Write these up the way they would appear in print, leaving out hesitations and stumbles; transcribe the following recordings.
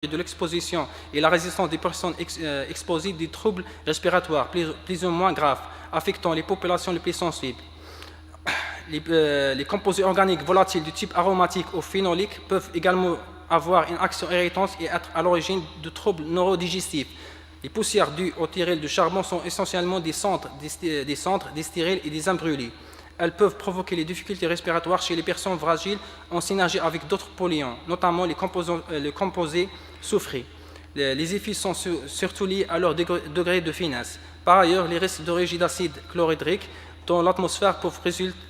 de l'exposition et la résistance des personnes exposées des troubles respiratoires plus ou moins graves affectant les populations les plus sensibles. Les composés organiques volatiles du type aromatique ou phénolique peuvent également avoir une action irritante et être à l'origine de troubles neurodigestifs. Les poussières dues au tyrol de charbon sont essentiellement des cendres, des stériles et des imbrûlés. Elles peuvent provoquer les difficultés respiratoires chez les personnes fragiles en synergie avec d'autres polluants, notamment les composés soufrés. Les effets sont surtout liés à leur degré de finesse. Par ailleurs, les risques d'origine d'acide chlorhydrique dans l'atmosphère peuvent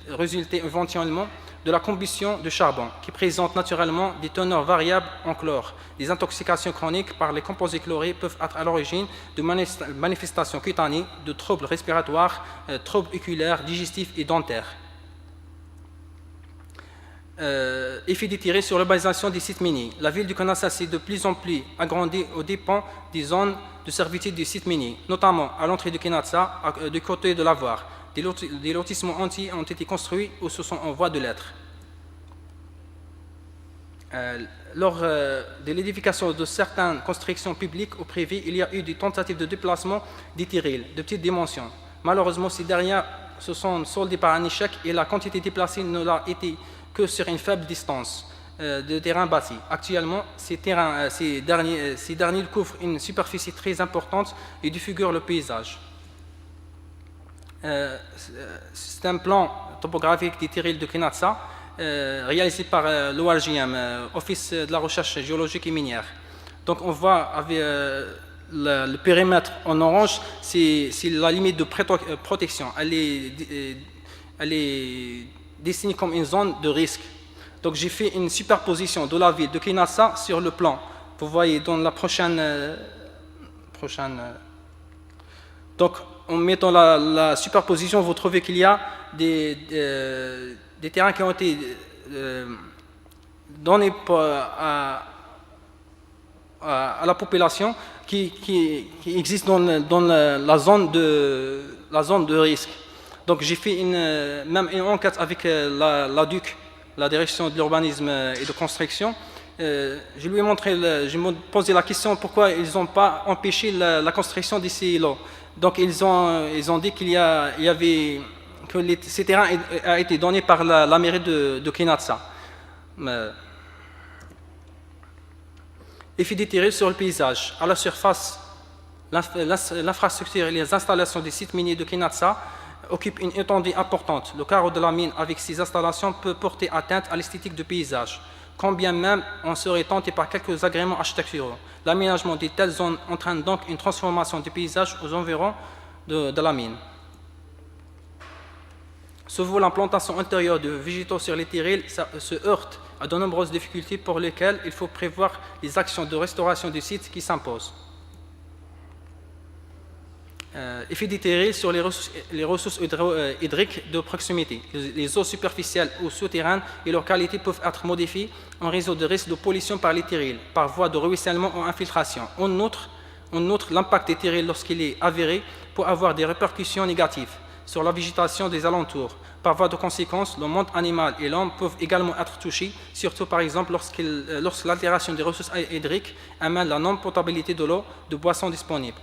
résulter éventuellement de la combustion de charbon, qui présente naturellement des teneurs variables en chlore. Les intoxications chroniques par les composés chlorés peuvent être à l'origine de manifestations cutanées, de troubles respiratoires, troubles oculaires, digestifs et dentaires. Effet détiré sur l'urbanisation des sites miniers. La ville de Kenassa s'est de plus en plus agrandie aux dépens des zones de servitude des sites miniers, notamment à l'entrée de Kenassa, du côté de l'Avoir. Des lotissements entiers ont été construits ou se sont en voie de l'être. Lors de l'édification de certaines constructions publiques ou privées, il y a eu des tentatives de déplacement des tyrils de petites dimensions. Malheureusement, ces dernières se sont soldées par un échec et la quantité déplacée ne l'a été que sur une faible distance de terrain bâti. Actuellement, ces derniers couvrent une superficie très importante et défigurent le paysage. C'est un plan topographique des tyrils de Kenassa réalisé par l'ORGM, Office de la recherche géologique et minière. Donc on voit avec le périmètre en orange, c'est la limite de protection. Elle est dessinée comme une zone de risque. Donc j'ai fait une superposition de la ville de Kenassa sur le plan. Vous voyez dans la prochaine donc en mettant la superposition, vous trouvez qu'il y a des terrains qui ont été donnés à la population qui existent dans la zone de risque. Donc j'ai fait même une enquête avec la DUC, la direction de l'urbanisme et de construction. Je lui ai montré, je me posé la question pourquoi ils n'ont pas empêché la construction des silos. Donc ils ont dit qu'il y avait que ces terrains a été donné par la mairie de Kenassa. Effet détiré sur le paysage. À la surface, l'infrastructure et les installations des sites miniers de Kenassa occupent une étendue importante. Le carreau de la mine avec ces installations peut porter atteinte à l'esthétique du paysage, quand bien même on serait tenté par quelques agréments architecturaux. L'aménagement de telles zones entraîne donc une transformation du paysage aux environs de la mine. Souvent, l'implantation intérieure de végétaux sur les tyrils se heurte à de nombreuses difficultés pour lesquelles il faut prévoir les actions de restauration du site qui s'imposent. Effet des tyrils sur les ressources hydriques de proximité. Les eaux superficielles ou souterraines et leur qualité peuvent être modifiées en raison de risques de pollution par les tyrils, par voie de ruissellement ou infiltration. En outre, l'impact des tyrils lorsqu'il est avéré peut avoir des répercussions négatives sur la végétation des alentours. Par voie de conséquence, le monde animal et l'homme peuvent également être touchés, surtout par exemple lorsque l'altération des ressources hydriques amène la non-potabilité de l'eau de boissons disponibles.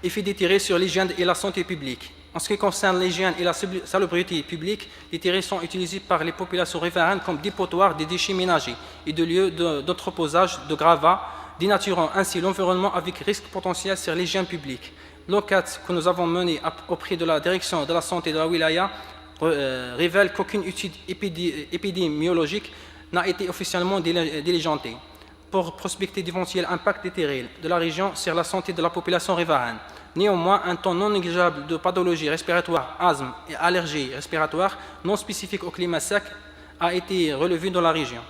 Effet détiré sur l'hygiène et la santé publique. En ce qui concerne l'hygiène et la salubrité publique, les tyrils sont utilisés par les populations riveraines comme dépotoirs des déchets ménagers et de lieux d'entreposage de gravats, dénaturant ainsi l'environnement avec risque potentiel sur l'hygiène publique. L'enquête que nous avons menée auprès de la direction de la santé de la wilaya révèle qu'aucune étude épidémiologique n'a été officiellement diligentée pour prospecter d'éventuels impacts des tyrils de la région sur la santé de la population riveraine. Néanmoins, un taux non négligeable de pathologie respiratoire, asthme et allergies respiratoires non spécifiques au climat sec a été relevé dans la région.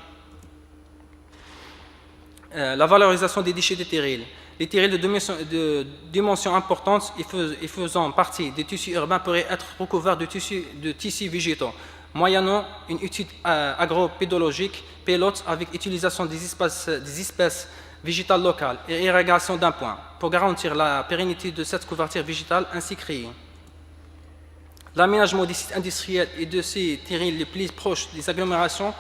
La valorisation des déchets des tyrils. Les tyrils de dimension importante et faisant partie des tissus urbains pourraient être recouverts de tissus végétaux, moyennant une étude agropédologique pilote avec utilisation des espèces végétales locales et irrigation d'un point pour garantir la pérennité de cette couverture végétale ainsi créée. L'aménagement des sites industriels et de ces tyrils les plus proches des agglomérations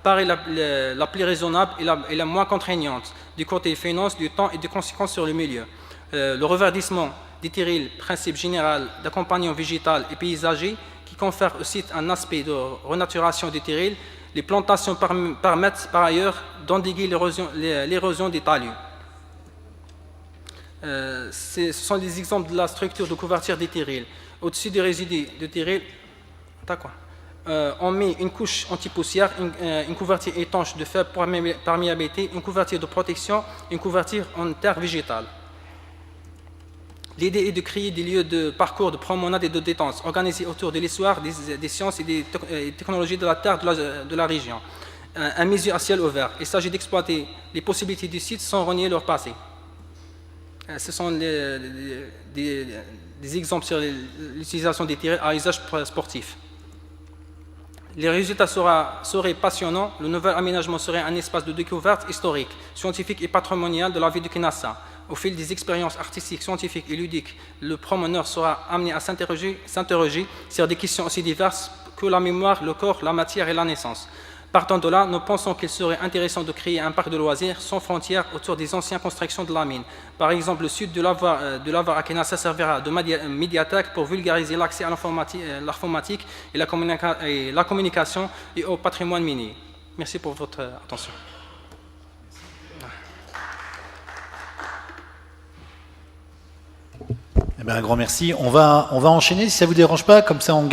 paraît la plus raisonnable et la moins contraignante du côté finance, du temps et des conséquences sur le milieu. Le reverdissement des terrils, principe général d'accompagnement végétal et paysager, qui confère au site un aspect de renaturation des terrils. Les plantations permettent par ailleurs d'endiguer l'érosion des talus. Ce sont des exemples de la structure de couverture des terrils. Au-dessus des résidus de terrils, on met une couche anti-poussière, une couverture étanche de faible perméabilité, une couverture de protection, une couverture en terre végétale. L'idée est de créer des lieux de parcours, de promenade et de détente, organisés autour de l'histoire, des sciences et des technologies de la terre de la région. Un musée à ciel ouvert. Il s'agit d'exploiter les possibilités du site sans renier leur passé. Ce sont des exemples sur l'utilisation des terrils à usage sportif. Les résultats seraient passionnants. Le nouvel aménagement serait un espace de découverte historique, scientifique et patrimonial de la ville de Kinassa. Au fil des expériences artistiques, scientifiques et ludiques, le promeneur sera amené à s'interroger sur des questions aussi diverses que la mémoire, le corps, la matière et la naissance. Partant de là, nous pensons qu'il serait intéressant de créer un parc de loisirs sans frontières autour des anciennes constructions de la mine. Par exemple, le sud de Lavar à Kinassa servira de médiathèque pour vulgariser l'accès à l'informatique et la communication et au patrimoine minier. Merci pour votre attention. Eh bien, un grand merci. On va enchaîner, si ça ne vous dérange pas, comme ça on garde